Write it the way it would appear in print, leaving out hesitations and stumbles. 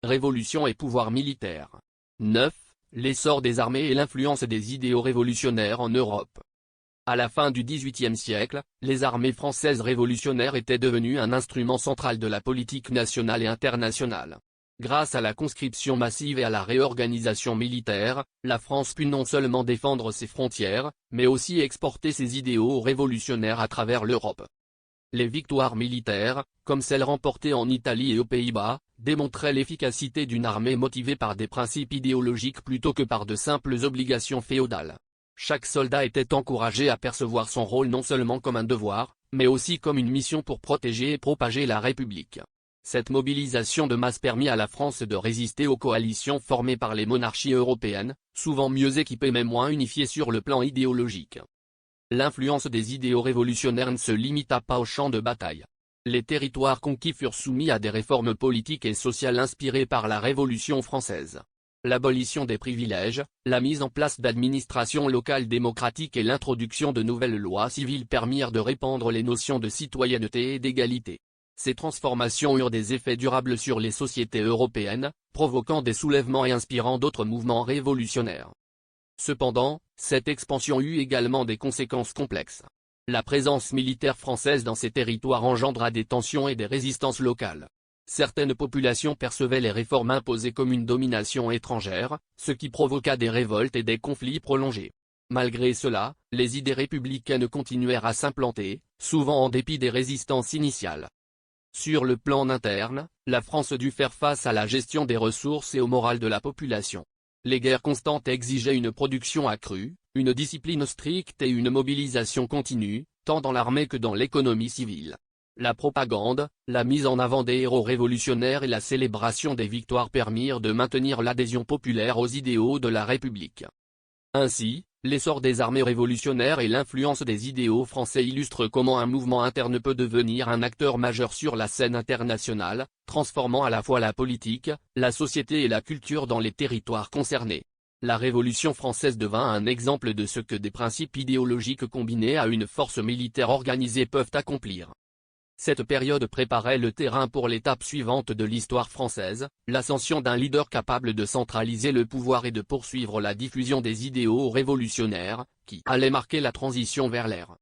Révolution et pouvoir militaire. 9. L'essor des armées et l'influence des idéaux révolutionnaires en Europe. À la fin du XVIIIe siècle, les armées françaises révolutionnaires étaient devenues un instrument central de la politique nationale et internationale. Grâce à la conscription massive et à la réorganisation militaire, la France put non seulement défendre ses frontières, mais aussi exporter ses idéaux révolutionnaires à travers l'Europe. Les victoires militaires, comme celles remportées en Italie et aux Pays-Bas, démontraient l'efficacité d'une armée motivée par des principes idéologiques plutôt que par de simples obligations féodales. Chaque soldat était encouragé à percevoir son rôle non seulement comme un devoir, mais aussi comme une mission pour protéger et propager la République. Cette mobilisation de masse permit à la France de résister aux coalitions formées par les monarchies européennes, souvent mieux équipées mais moins unifiées sur le plan idéologique. L'influence des idéaux révolutionnaires ne se limita pas au champ de bataille. Les territoires conquis furent soumis à des réformes politiques et sociales inspirées par la Révolution française. L'abolition des privilèges, la mise en place d'administrations locales démocratiques et l'introduction de nouvelles lois civiles permirent de répandre les notions de citoyenneté et d'égalité. Ces transformations eurent des effets durables sur les sociétés européennes, provoquant des soulèvements et inspirant d'autres mouvements révolutionnaires. Cependant, cette expansion eut également des conséquences complexes. La présence militaire française dans ces territoires engendra des tensions et des résistances locales. Certaines populations percevaient les réformes imposées comme une domination étrangère, ce qui provoqua des révoltes et des conflits prolongés. Malgré cela, les idées républicaines continuèrent à s'implanter, souvent en dépit des résistances initiales. Sur le plan interne, la France dut faire face à la gestion des ressources et au moral de la population. Les guerres constantes exigeaient une production accrue, une discipline stricte et une mobilisation continue, tant dans l'armée que dans l'économie civile. La propagande, la mise en avant des héros révolutionnaires et la célébration des victoires permirent de maintenir l'adhésion populaire aux idéaux de la République. Ainsi, l'essor des armées révolutionnaires et l'influence des idéaux français illustrent comment un mouvement interne peut devenir un acteur majeur sur la scène internationale, transformant à la fois la politique, la société et la culture dans les territoires concernés. La Révolution française devint un exemple de ce que des principes idéologiques combinés à une force militaire organisée peuvent accomplir. Cette période préparait le terrain pour l'étape suivante de l'histoire française, l'ascension d'un leader capable de centraliser le pouvoir et de poursuivre la diffusion des idéaux révolutionnaires, qui allait marquer la transition vers l'ère